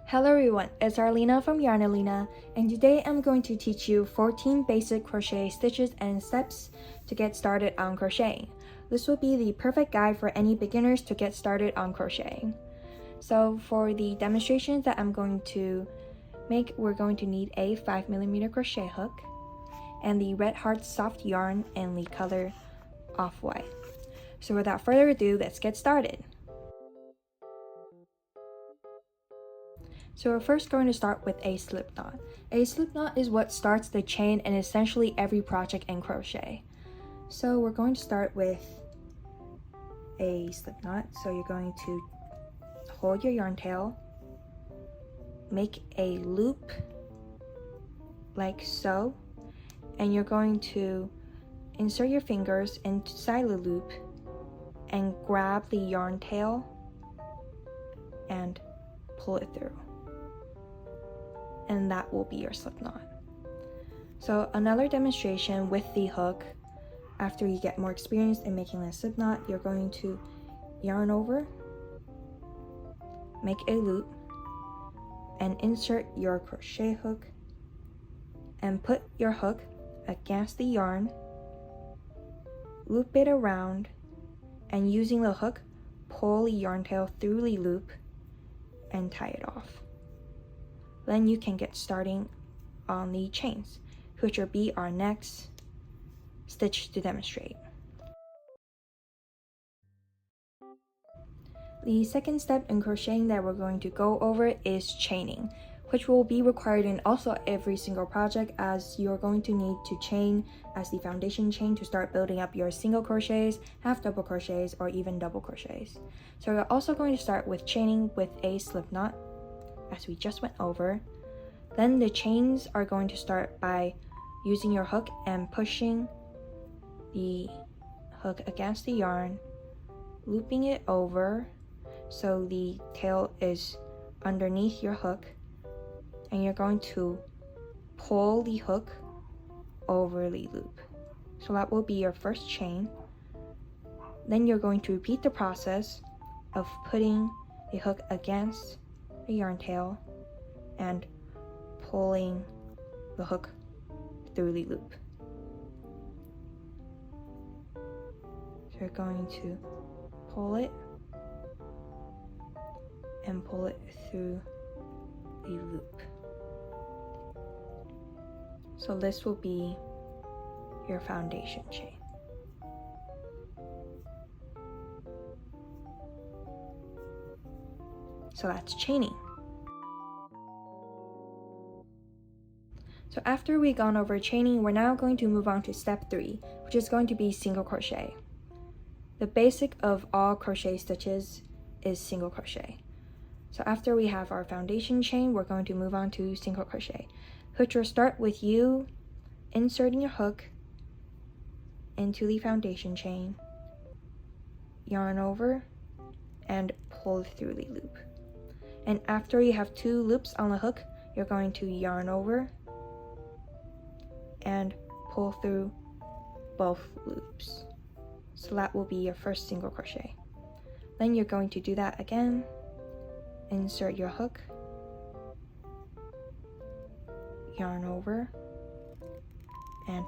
Hello everyone, it's Arlina from Yarnalina, and today I'm going to teach you 14 basic crochet stitches and steps to get started on crocheting. This will be the perfect guide for any beginners to get started on crocheting. So for the demonstrations that I'm going to make, we're going to need a 5mm crochet hook and the Red Heart soft yarn in the color Off-White. So without further ado, let's get started. So we're first going to start with a slip knot. A slip knot is what starts the chain in essentially every project in crochet. So we're going to start with a slip knot. So you're going to hold your yarn tail, make a loop like so, and you're going to insert your fingers inside the loop and grab the yarn tail and pull it through. And that will be your slip knot. So another demonstration with the hook, after you get more experience in making a slip knot, you're going to yarn over, make a loop, and insert your crochet hook and put your hook against the yarn, loop it around, and using the hook, pull the yarn tail through the loop and tie it off. Then you can get starting on the chains, which will be our next stitch to demonstrate. The second step in crocheting that we're going to go over is chaining, which will be required in also every single project, as you're going to need to chain as the foundation chain to start building up your single crochets, half double crochets, or even double crochets. So we're also going to start with chaining with a slip knot, as we just went over. Then the chains are going to start by using your hook and pushing the hook against the yarn, looping it over so the tail is underneath your hook, and you're going to pull the hook over the loop. So that will be your first chain. Then you're going to repeat the process of putting a hook against the yarn tail and pulling the hook through the loop. So you're going to pull it and pull it through the loop. So this will be your foundation chain. So that's chaining. So after we've gone over chaining, we're now going to move on to step 3, which is going to be single crochet. The basic of all crochet stitches is single crochet. So after we have our foundation chain, we're going to move on to single crochet, which will start with you inserting your hook into the foundation chain, yarn over, and pull through the loop. And after you have 2 loops on the hook, you're going to yarn over and pull through both loops. So that will be your first single crochet. Then you're going to do that again, insert your hook, yarn over, and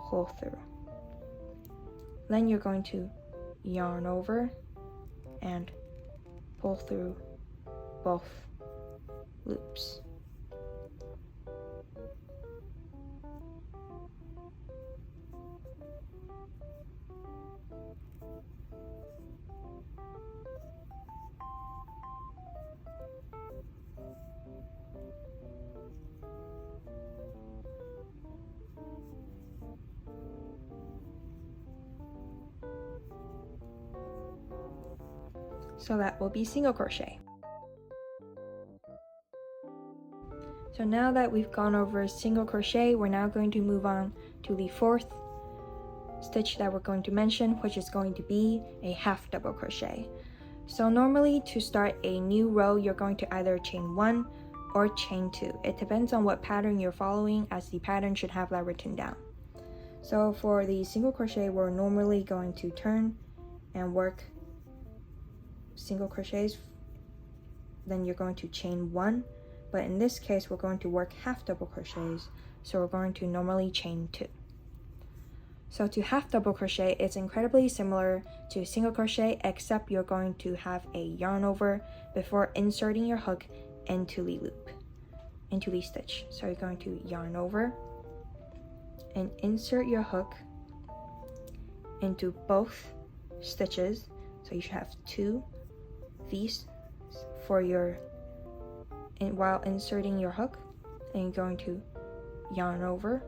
pull through. Then you're going to yarn over and pull through both loops. So that will be single crochet. So now that we've gone over single crochet, we're now going to move on to the 4th stitch that we're going to mention, which is going to be a half double crochet. So normally to start a new row, you're going to either chain 1 or chain 2. It depends on what pattern you're following, as the pattern should have that written down. So for the single crochet, we're normally going to turn and work single crochets, then you're going to chain 1, but in this case we're going to work half double crochets, so we're going to normally chain 2. So to half double crochet, it's incredibly similar to single crochet, except you're going to have a yarn over before inserting your hook into the loop, into the stitch. So you're going to yarn over and insert your hook into both stitches. So you should have 2 V's for your, while inserting your hook, and you're going to yarn over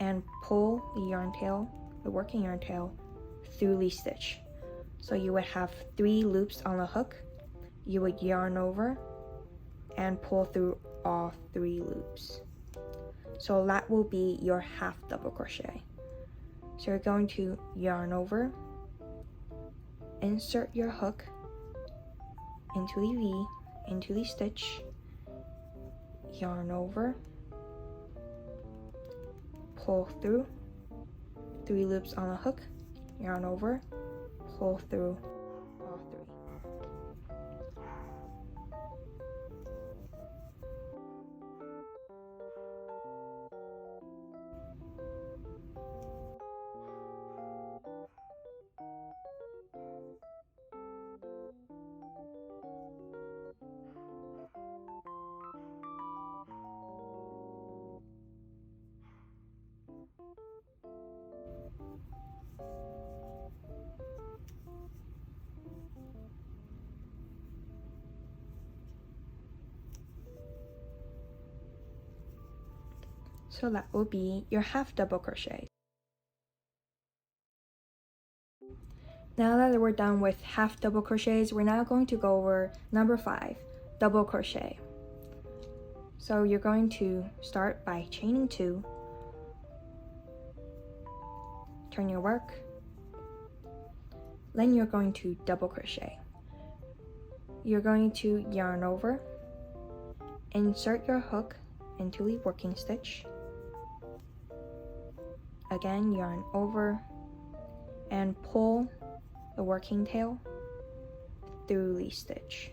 and pull the yarn tail, the working yarn tail, through the stitch. So you would have 3 loops on the hook. You would yarn over and pull through all 3 loops. So that will be your half double crochet. So you're going to yarn over, insert your hook into the V, into the stitch, yarn over, pull through 3 loops on the hook, yarn over, pull through all 3. So that will be your half double crochet. Now that we're done with half double crochets, we're now going to go over number 5, double crochet. So you're going to start by chaining 2, turn your work, then you're going to double crochet. You're going to yarn over, insert your hook into the working stitch, again yarn over and pull the working tail through the stitch.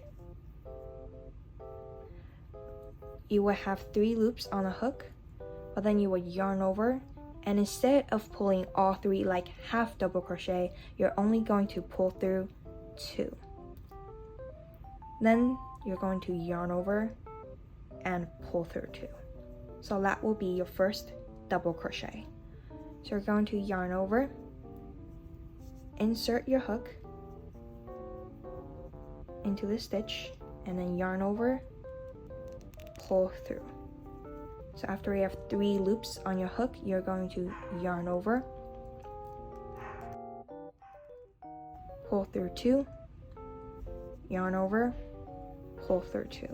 You will have 3 loops on a hook, but then you would yarn over, and instead of pulling all 3 like half double crochet, you're only going to pull through 2. Then you're going to yarn over and pull through 2. So that will be your first double crochet. So you're going to yarn over, insert your hook into the stitch, and then yarn over, pull through. So after you have 3 loops on your hook, you're going to yarn over, pull through 2, yarn over, pull through 2.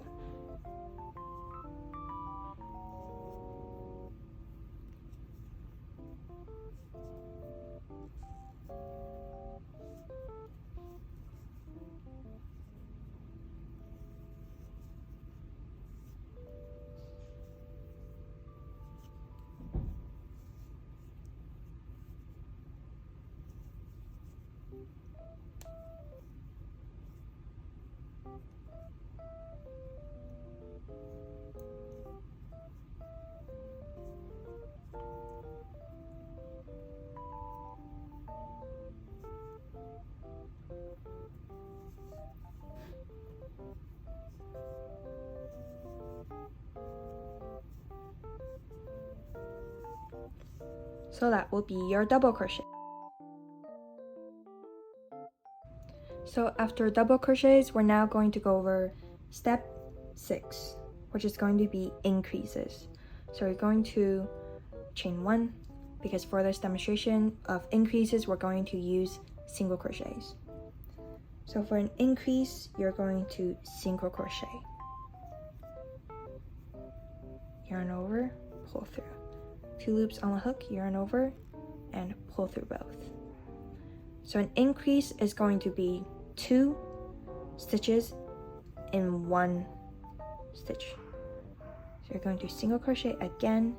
So that will be your double crochet. So after double crochets, we're now going to go over step 6, which is going to be increases. So you're going to chain 1, because for this demonstration of increases, we're going to use single crochets. So for an increase, you're going to single crochet, yarn over, pull through, 2 loops on the hook, yarn over, and pull through both. So an increase is going to be 2 stitches in 1 stitch. So you're going to single crochet again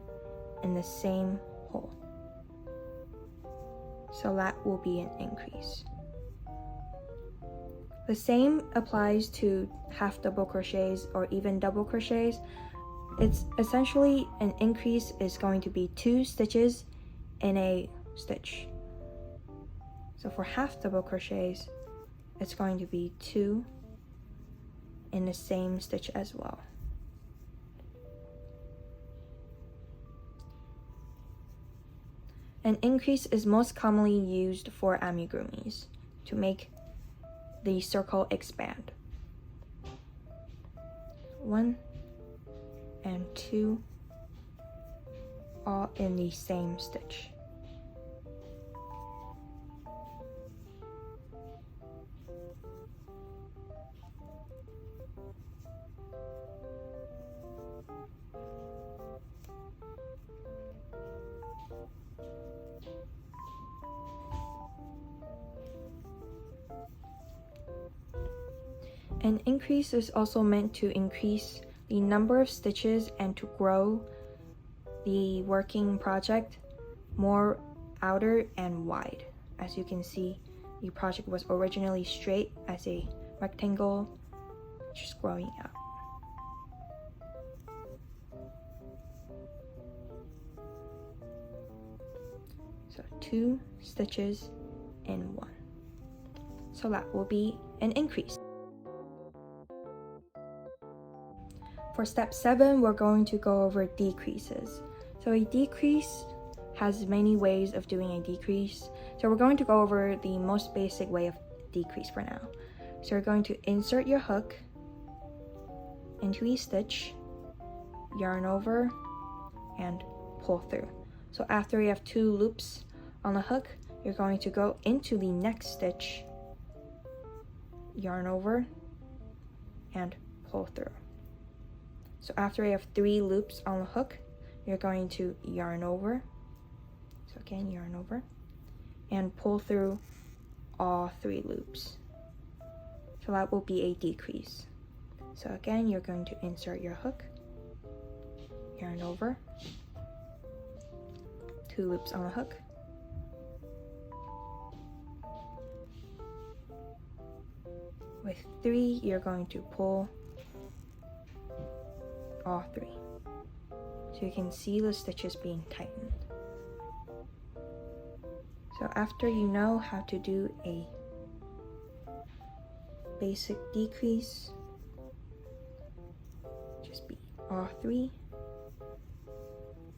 in the same hole. So that will be an increase. The same applies to half double crochets or even double crochets. It's essentially an increase is going to be 2 stitches in a stitch. So for half double crochets, it's going to be 2 in the same stitch as well. An increase is most commonly used for amigurumis to make the circle expand. 1 and 2 all in the same stitch. An increase is also meant to increase the number of stitches and to grow the working project more outer and wide. As you can see, the project was originally straight as a rectangle, just growing out. So 2 stitches in 1. So that will be an increase. For step 7, we're going to go over decreases. So a decrease has many ways of doing a decrease. So we're going to go over the most basic way of decrease for now. So you're going to insert your hook into a stitch, yarn over, and pull through. So after you have 2 loops on the hook, you're going to go into the next stitch, yarn over, and pull through. So after you have 3 loops on the hook, you're going to yarn over. So again, yarn over and pull through all 3 loops. So that will be a decrease. So again, you're going to insert your hook, yarn over, 2 loops on the hook, with 3, you're going to pull all 3. So you can see the stitches being tightened. So after you know how to do a basic decrease, just be all 3.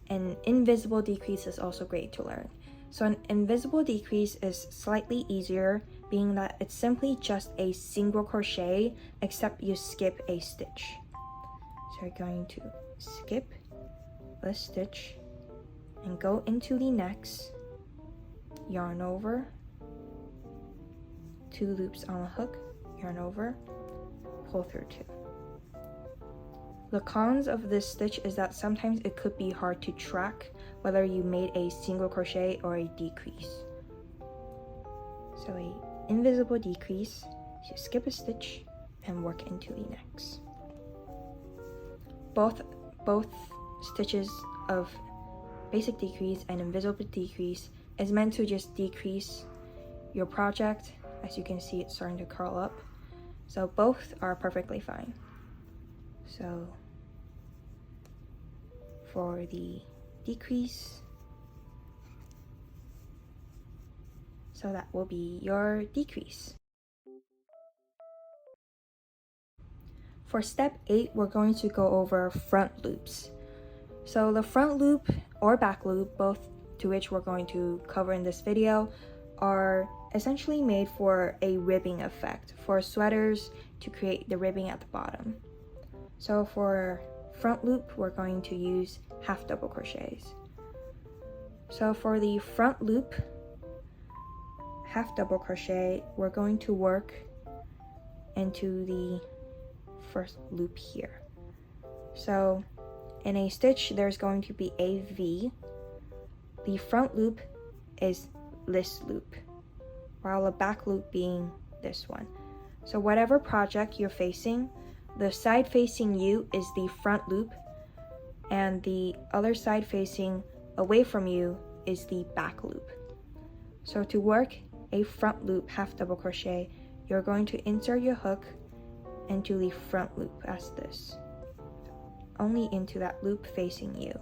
An invisible decrease is also great to learn. So an invisible decrease is slightly easier, being that it's simply just a single crochet except you skip a stitch. So you're going to skip a stitch and go into the next, yarn over, 2 loops on the hook, yarn over, pull through 2. The cons of this stitch is that sometimes it could be hard to track whether you made a single crochet or a decrease. So a invisible decrease, you skip a stitch and work into the next. Both stitches of basic decrease and invisible decrease is meant to just decrease your project. As you can see, it's starting to curl up. So both are perfectly fine. So for the decrease, so that will be your decrease. For step 8, we're going to go over front loops. So the front loop or back loop, both to which we're going to cover in this video, are essentially made for a ribbing effect, for sweaters to create the ribbing at the bottom. So for front loop, we're going to use half double crochets. So for the front loop, half double crochet, we're going to work into the first loop here. So in a stitch, there's going to be a V. The front loop is this loop, while the back loop being this one. So whatever project you're facing, the side facing you is the front loop, and the other side facing away from you is the back loop. So to work a front loop half double crochet, you're going to insert your hook into the front loop as this, only into that loop facing you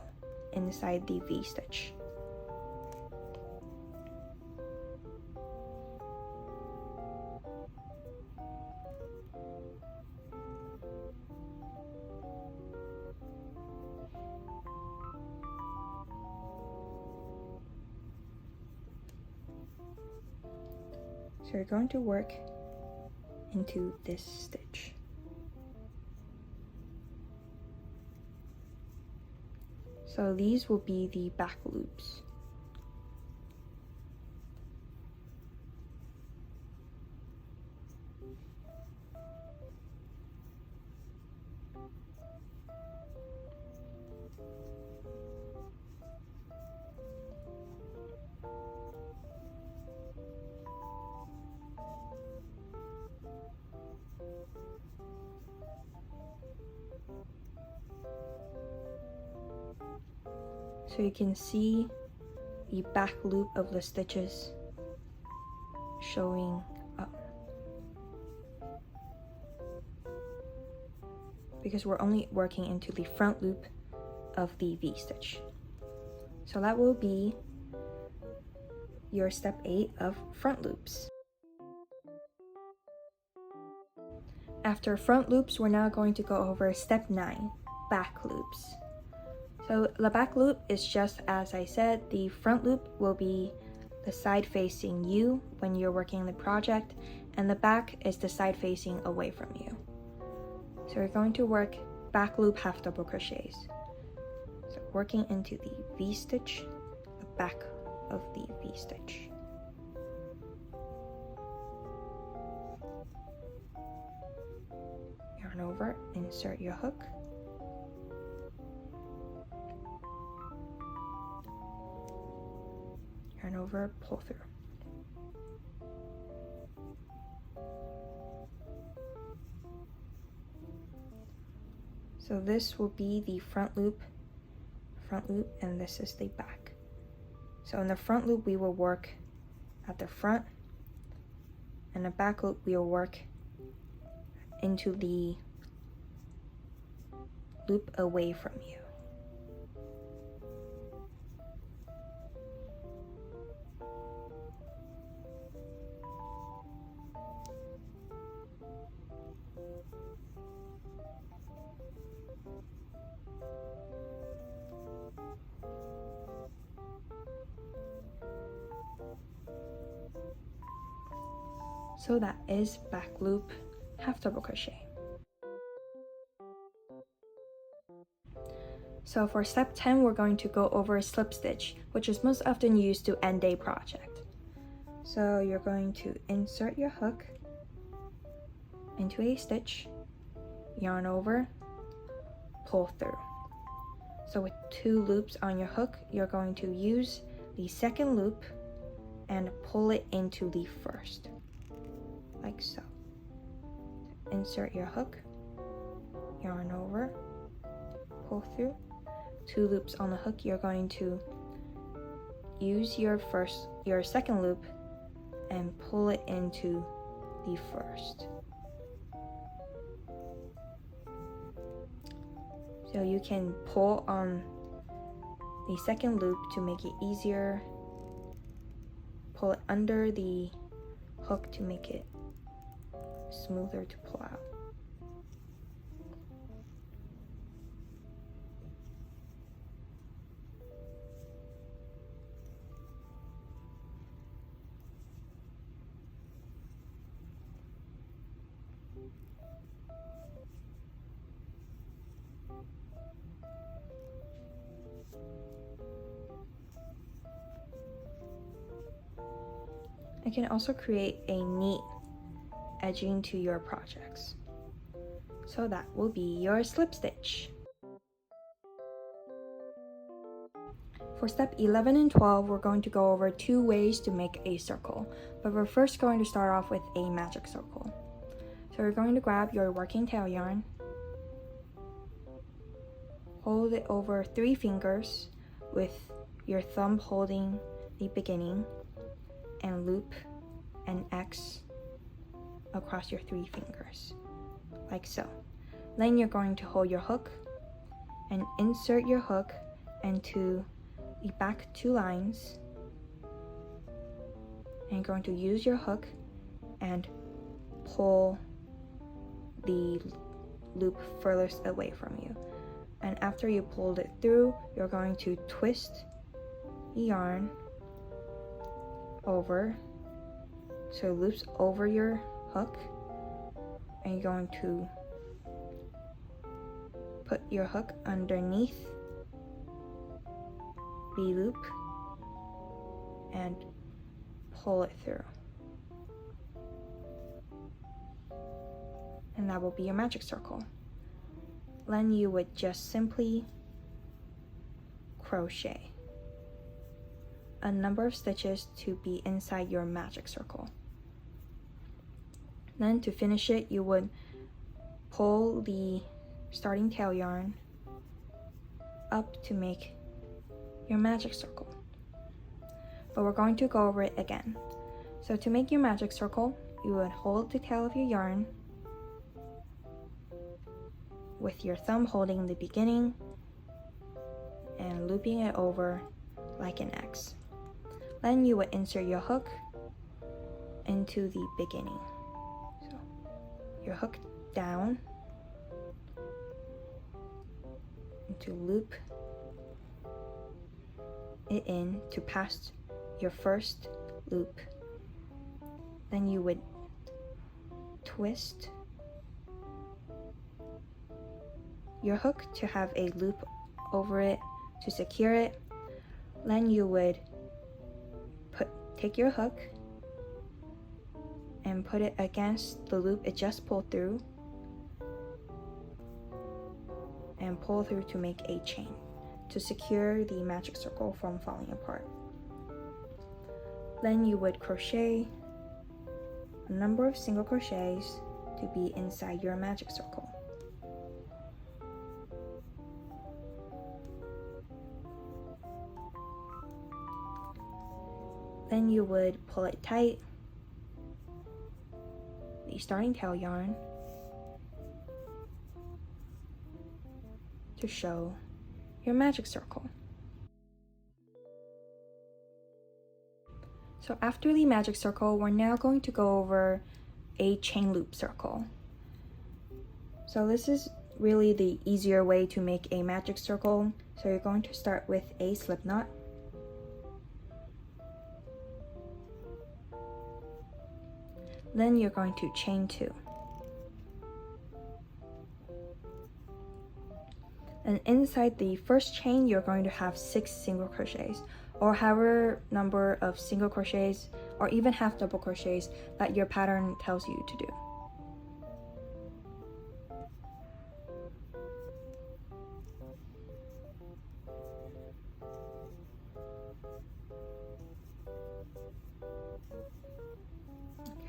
inside the V-stitch. So you're going to work into this stitch. So these will be the back loops. So you can see the back loop of the stitches showing up, because we're only working into the front loop of the V-stitch. So that will be your step 8 of front loops. After front loops, we're now going to go over step 9, back loops. So the back loop is just as I said. The front loop will be the side facing you when you're working on the project, and the back is the side facing away from you. So we're going to work back loop half double crochets. So working into the V-stitch, the back of the V-stitch. Yarn over, insert your hook. Yarn over, pull through. So this will be the front loop, and this is the back. So in the front loop, we will work at the front, and the back loop, we will work into the loop away from you. So that is back loop half double crochet. So for step 10, we're going to go over slip stitch, which is most often used to end a project. So you're going to insert your hook into a stitch, yarn over, pull through. So with 2 loops on your hook, you're going to use the second loop and pull it into the first, like so. Insert your hook, yarn over, pull through. 2 loops on the hook, you're going to use your second loop and pull it into the first. So you can pull on the second loop to make it easier. Pull it under the hook to make it smoother to pull out. You can also create a neat edging to your projects. So that will be your slip stitch. For step 11 and 12, we're going to go over 2 ways to make a circle, but we're first going to start off with a magic circle. So you're going to grab your working tail yarn, hold it over 3 fingers with your thumb holding the beginning, and loop an X across your 3 fingers, like so. Then you're going to hold your hook and insert your hook into the back 2 lines, and you're going to use your hook and pull the loop furthest away from you. And after you pulled it through, you're going to twist the yarn over so it loops over your hook, and you're going to put your hook underneath the loop and pull it through. And that will be your magic circle. Then you would just simply crochet a number of stitches to be inside your magic circle. Then to finish it, you would pull the starting tail yarn up to make your magic circle. But we're going to go over it again. So to make your magic circle, you would hold the tail of your yarn with your thumb holding the beginning and looping it over like an X. Then you would insert your hook into the beginning. So your hook down and to loop it in to pass your first loop. Then you would twist your hook to have a loop over it to secure it. Then you would take your hook and put it against the loop it just pulled through and pull through to make a chain to secure the magic circle from falling apart. Then you would crochet a number of single crochets to be inside your magic circle. Then you would pull it tight, the starting tail yarn, to show your magic circle. So after the magic circle, we're now going to go over a chain loop circle. So this is really the easier way to make a magic circle. So you're going to start with a slip knot. Then you're going to chain 2. And inside the first chain, you're going to have 6 single crochets, or however number of single crochets, or even half double crochets that your pattern tells you to do.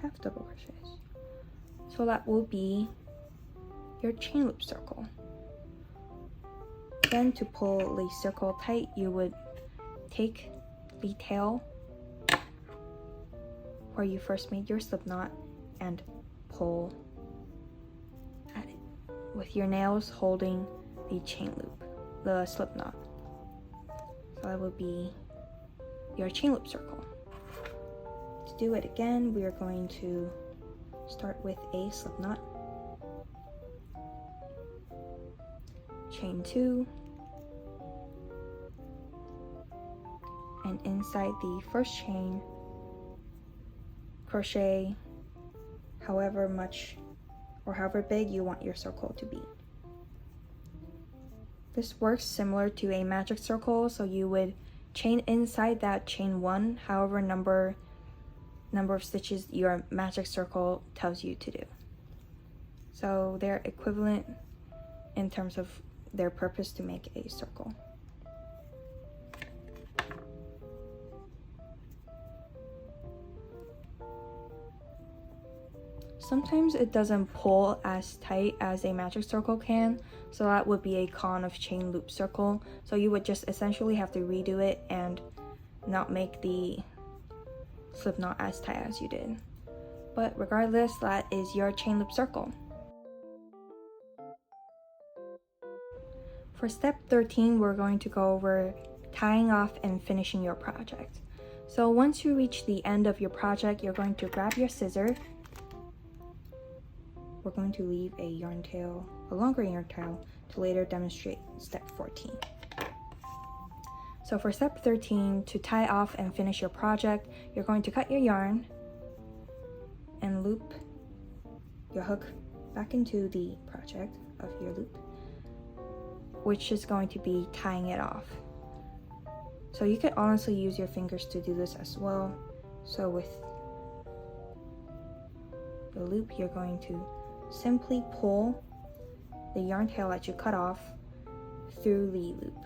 Half double crochets. So that will be your chain loop circle. Then to pull the circle tight, you would take the tail where you first made your slip knot and pull at it with your nails holding the chain loop, the slip knot. So that would be your chain loop circle. To do it again, we are going to start with a slip knot, chain 2, and inside the first chain, crochet however much or however big you want your circle to be. This works similar to a magic circle, so you would chain inside that chain 1 however number of stitches your magic circle tells you to do. So they're equivalent in terms of their purpose to make a circle. Sometimes it doesn't pull as tight as a magic circle can, so that would be a con of chain loop circle. So you would just essentially have to redo it and not make the slip knot as tight as you did. but regardless, that is your chain loop circle. For step 13, we're going to go over tying off and finishing your project. So once you reach the end of your project, you're going to grab your scissor. We're going to leave a yarn tail, a longer yarn tail, to later demonstrate step 14. So for step 13, to tie off and finish your project, you're going to cut your yarn and loop your hook back into the project of your loop, which is going to be tying it off. So you could honestly use your fingers to do this as well. So with the loop, you're going to simply pull the yarn tail that you cut off through the loop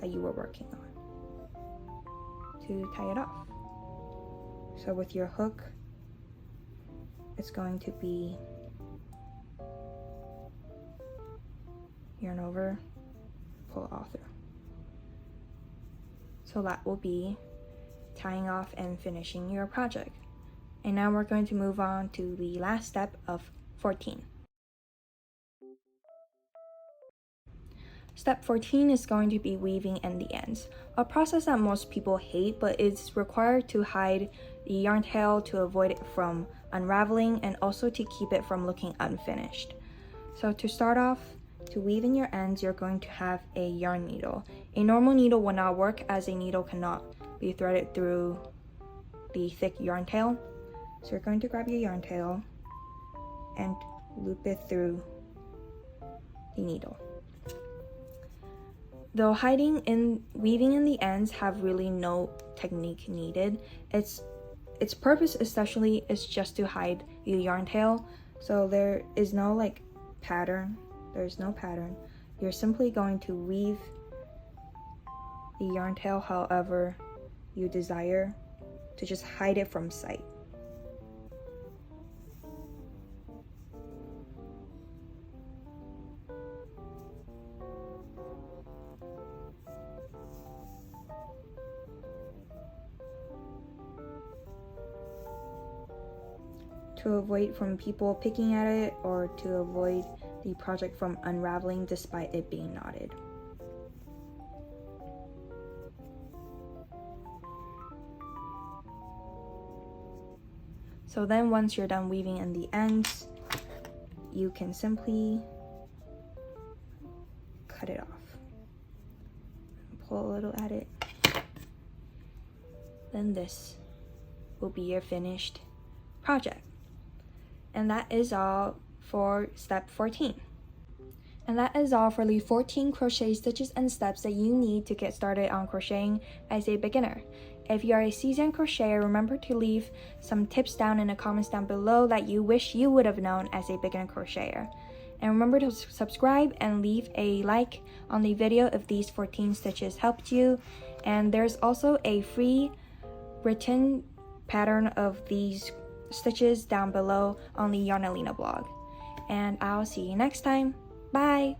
that you were working on to tie it off. So with your hook, it's going to be yarn over, pull it all through. So that will be tying off and finishing your project. And now we're going to move on to the last step of 14. Step 14 is going to be weaving in the ends, a process that most people hate, but it's required to hide the yarn tail to avoid it from unraveling and also to keep it from looking unfinished. So to start off, to weave in your ends, you're going to have a yarn needle. A normal needle will not work, as a needle cannot be threaded through the thick yarn tail. So you're going to grab your yarn tail and loop it through the needle. Though weaving in the ends have really no technique needed, its purpose essentially is just to hide the yarn tail. So there is no pattern. There's no pattern. You're simply going to weave the yarn tail however you desire to just hide it from sight. To avoid from people picking at it or to avoid the project from unraveling despite it being knotted. So then once you're done weaving in the ends, you can simply cut it off. Pull a little at it. Then this will be your finished project. And that is all for step 14. And that is all for the 14 crochet stitches and steps that you need to get started on crocheting as a beginner. If you are a seasoned crocheter, remember to leave some tips down in the comments down below that you wish you would have known as a beginner crocheter. And remember to subscribe and leave a like on the video if these 14 stitches helped you. And there's also a free written pattern of these stitches down below on the Yarnalina blog. And I'll see you next time. Bye!